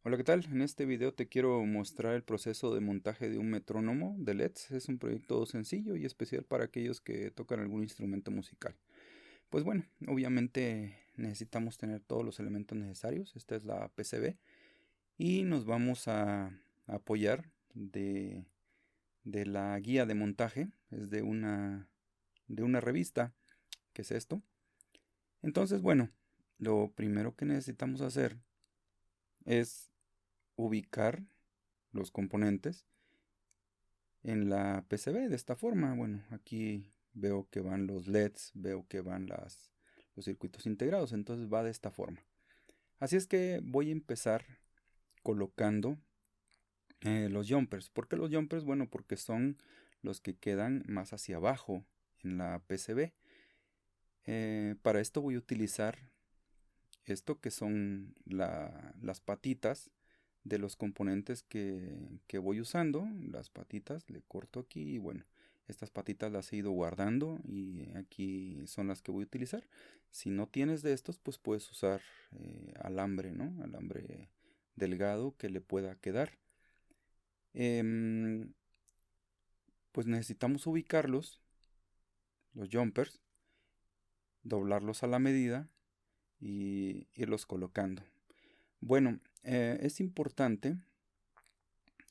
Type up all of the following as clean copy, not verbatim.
Hola, ¿qué tal? En este video te quiero mostrar el proceso de montaje de un metrónomo de LEDs. Es un proyecto sencillo y especial para aquellos que tocan algún instrumento musical. Pues bueno, obviamente necesitamos tener todos los elementos necesarios. Esta es la PCB y nos vamos a apoyar de la guía de montaje. Es de una revista, que es esto. Entonces, bueno, lo primero que necesitamos hacer es ubicar los componentes en la PCB de esta forma. Bueno, aquí veo que van los LEDs, veo que van los circuitos integrados, entonces va de esta forma. Así es que voy a empezar colocando los jumpers. ¿Por qué los jumpers? Bueno, porque son los que quedan más hacia abajo en la PCB. Para esto voy a utilizar esto que son las patitas de los componentes que voy usando. Las patitas le corto aquí y bueno, estas patitas las he ido guardando y aquí son las que voy a utilizar. Si no tienes de estos, pues puedes usar alambre, ¿no? Alambre delgado que le pueda quedar. Em, pues necesitamos ubicarlos, los jumpers, doblarlos a la medida y irlos colocando. Bueno, es importante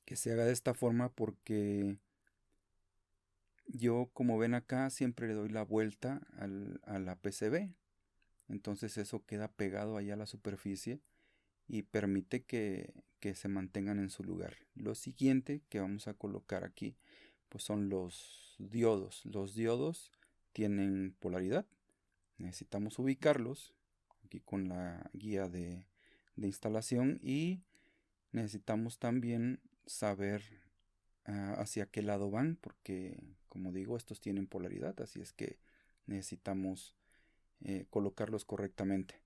que se haga de esta forma porque yo, como ven acá, siempre le doy la vuelta a la PCB. Entonces eso queda pegado ahí a la superficie y permite que se mantengan en su lugar. Lo siguiente que vamos a colocar aquí pues son los diodos. Los diodos tienen polaridad. Necesitamos ubicarlos aquí con la guía de instalación y necesitamos también saber hacia qué lado van, porque como digo, estos tienen polaridad, así es que necesitamos colocarlos correctamente.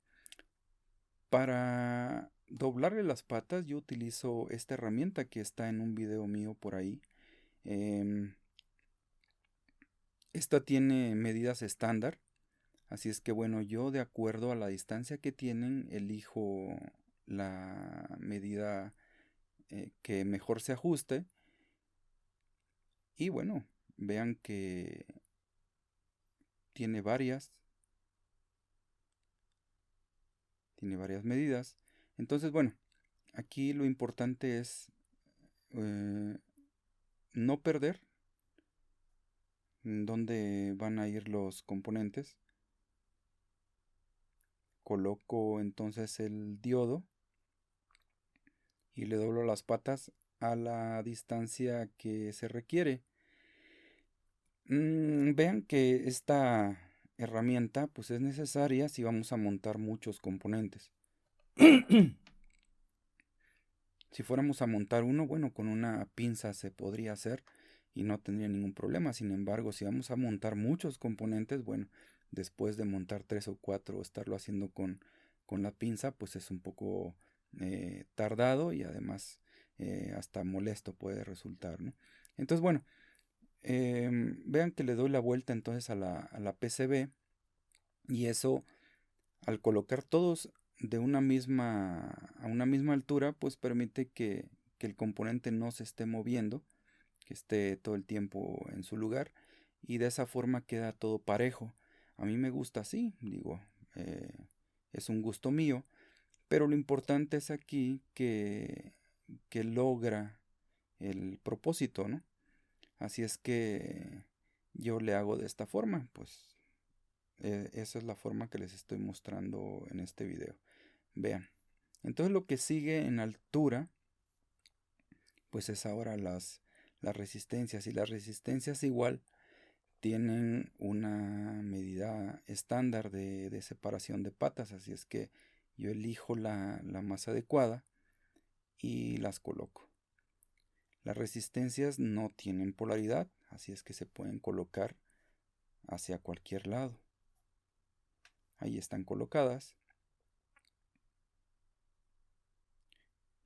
Para doblarle las patas yo utilizo esta herramienta que está en un video mío por ahí. Em, Esta tiene medidas estándar, así es que bueno, yo de acuerdo a la distancia que tienen, elijo la medida que mejor se ajuste. Y bueno, vean que tiene varias medidas. Entonces, bueno, aquí lo importante es eh, no perder dónde van a ir los componentes. Coloco entonces el diodo y le doblo las patas a la distancia que se requiere. Vean que esta herramienta pues es necesaria si vamos a montar muchos componentes. Si fuéramos a montar uno, bueno, con una pinza se podría hacer y no tendría ningún problema. Sin embargo, si vamos a montar muchos componentes, bueno, después de montar tres o cuatro, estarlo haciendo con la pinza, pues es un poco tardado y además hasta molesto puede resultar, ¿no? Entonces, bueno, vean que le doy la vuelta entonces a la PCB y eso al colocar todos a una misma altura, pues permite que el componente no se esté moviendo, que esté todo el tiempo en su lugar y de esa forma queda todo parejo. A mí me gusta así, digo, eh, es un gusto mío, pero lo importante es aquí que logra el propósito, ¿no? Así es que yo le hago de esta forma, pues esa es la forma que les estoy mostrando en este video. Vean. Entonces lo que sigue en altura, pues es ahora las resistencias. Y las resistencias igual tienen una medida estándar de separación de patas. Así es que yo elijo la más adecuada y las coloco. Las resistencias no tienen polaridad, así es que se pueden colocar hacia cualquier lado. Ahí están colocadas.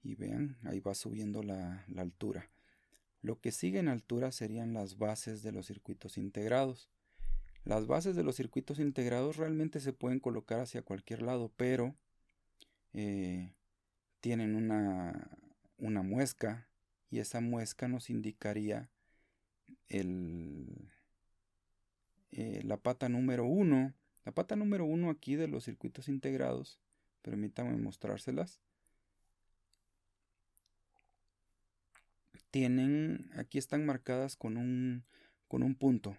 Y vean, ahí va subiendo la altura. Lo que sigue en altura serían las bases de los circuitos integrados. Las bases de los circuitos integrados realmente se pueden colocar hacia cualquier lado, pero eh, tienen una muesca, y esa muesca nos indicaría el, la pata número uno. La pata número uno aquí de los circuitos integrados, permítame mostrárselas. Aquí están marcadas con un punto.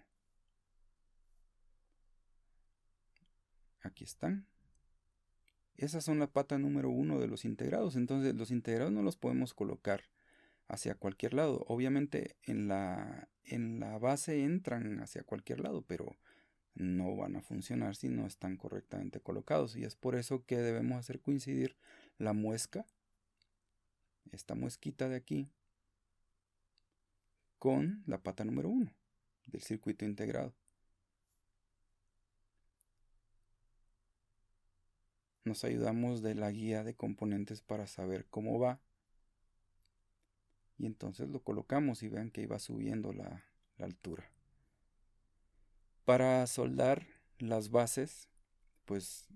Aquí están. Esas son la pata número uno de los integrados. Entonces los integrados no los podemos colocar hacia cualquier lado. Obviamente en la base entran hacia cualquier lado, pero no van a funcionar si no están correctamente colocados. Y es por eso que debemos hacer coincidir la muesca, esta muesquita de aquí, con la pata número uno del circuito integrado. Nos ayudamos de la guía de componentes para saber cómo va. Y entonces lo colocamos y vean que iba subiendo la altura. Para soldar las bases, pues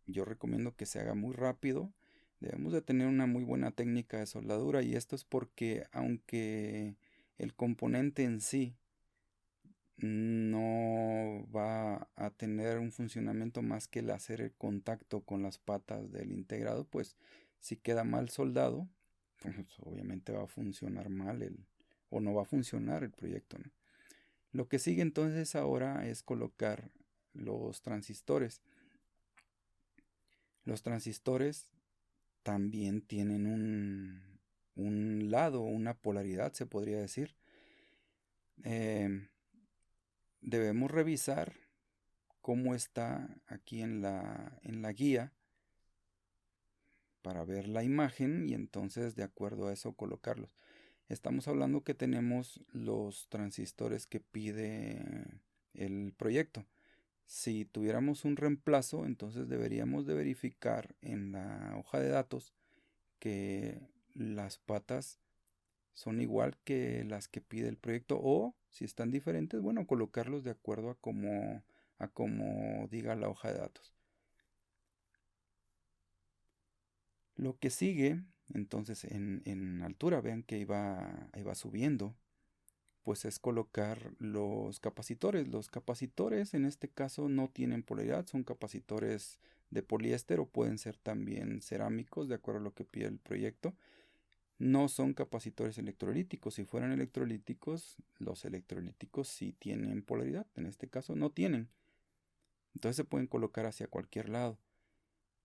yo recomiendo que se haga muy rápido. Debemos de tener una muy buena técnica de soldadura, y esto es porque aunque el componente en sí no va a tener un funcionamiento más que el hacer el contacto con las patas del integrado, pues si queda mal soldado, pues obviamente va a funcionar mal o no va a funcionar el proyecto, ¿no? Lo que sigue entonces ahora es colocar los transistores. Los transistores también tienen un lado, una polaridad, se podría decir. Debemos revisar cómo está aquí en la guía para ver la imagen y entonces de acuerdo a eso colocarlos. Estamos hablando que tenemos los transistores que pide el proyecto. Si tuviéramos un reemplazo, entonces deberíamos de verificar en la hoja de datos que las patas son igual que las que pide el proyecto, o si están diferentes, bueno, colocarlos de acuerdo a como diga la hoja de datos. Lo que sigue, entonces en altura, vean que iba subiendo, pues es colocar los capacitores. Los capacitores en este caso no tienen polaridad, son capacitores de poliéster o pueden ser también cerámicos, de acuerdo a lo que pide el proyecto. No son capacitores electrolíticos. Si fueran electrolíticos, los electrolíticos sí tienen polaridad. En este caso no tienen. Entonces se pueden colocar hacia cualquier lado.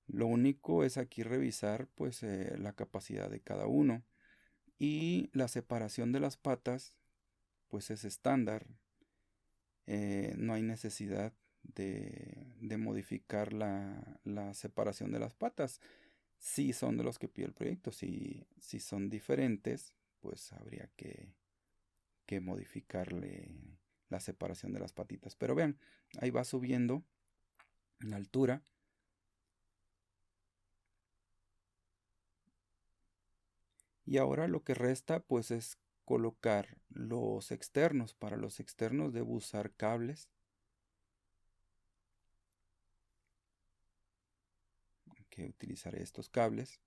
Lo único es aquí revisar pues la capacidad de cada uno. Y la separación de las patas pues es estándar. No hay necesidad de modificar la separación de las patas. Si son de los que pide el proyecto. Si son diferentes, pues habría que modificarle la separación de las patitas. Pero vean, ahí va subiendo la altura. Y ahora lo que resta pues es colocar los externos. Para los externos debo usar cables. Que utilizaré estos cables.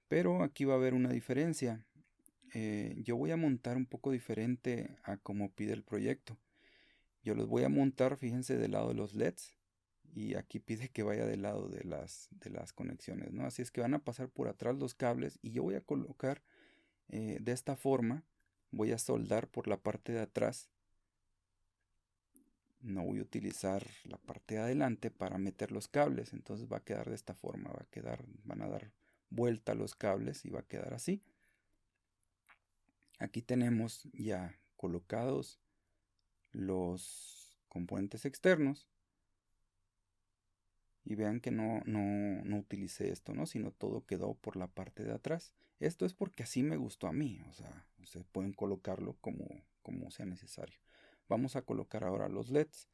Pero aquí va a haber una diferencia. Yo voy a montar un poco diferente a como pide el proyecto. Yo los voy a montar, fíjense, del lado de los LEDs. Y aquí pide que vaya del lado de las conexiones, ¿no? Así es que van a pasar por atrás los cables y yo voy a colocar de esta forma. Voy a soldar por la parte de atrás. No voy a utilizar la parte de adelante para meter los cables. Entonces va a quedar de esta forma. Van a dar vuelta los cables y va a quedar así. Aquí tenemos ya colocados los componentes externos. Y vean que no utilicé esto, ¿no? Sino todo quedó por la parte de atrás. Esto es porque así me gustó a mí. O sea, ustedes pueden colocarlo como sea necesario. Vamos a colocar ahora los LEDs,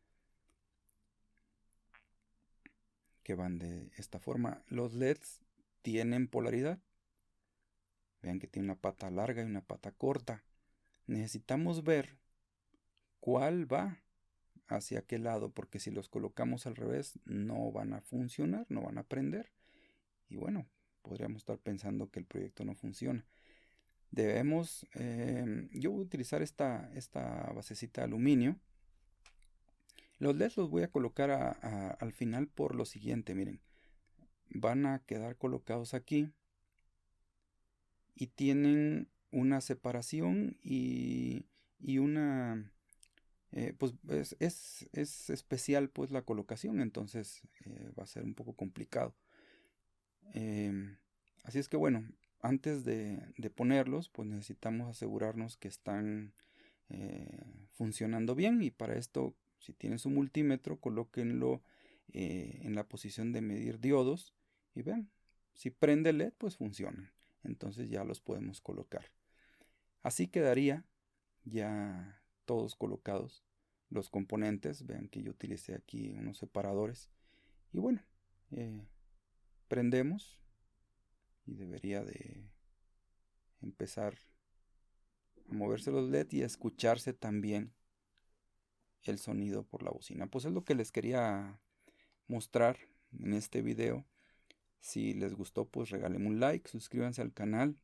que van de esta forma. Los LEDs tienen polaridad. Vean que tiene una pata larga y una pata corta. Necesitamos ver cuál va hacia qué lado, porque si los colocamos al revés no van a funcionar, no van a prender. Y bueno, podríamos estar pensando que el proyecto no funciona. Debemos, yo voy a utilizar esta basecita de aluminio. Los LEDs los voy a colocar al final por lo siguiente, miren. Van a quedar colocados aquí y tienen una separación y una... pues es especial pues la colocación, entonces va a ser un poco complicado. Así es que bueno, antes de ponerlos, pues necesitamos asegurarnos que están funcionando bien, y para esto, si tienen su multímetro, colóquenlo en la posición de medir diodos y vean, si prende el LED, pues funcionan. Entonces ya los podemos colocar. Así quedaría ya todos colocados los componentes. Vean que yo utilicé aquí unos separadores. Y bueno, prendemos y debería de empezar a moverse los LED y a escucharse también el sonido por la bocina. Pues es lo que les quería mostrar en este video. Si les gustó, pues regálenme un like, suscríbanse al canal.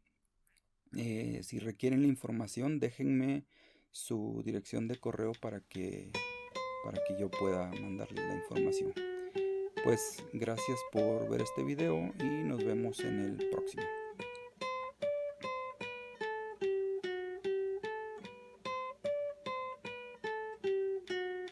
Si requieren la información, déjenme su dirección de correo para que yo pueda mandarles la información. Pues gracias por ver este video y nos vemos en el próximo.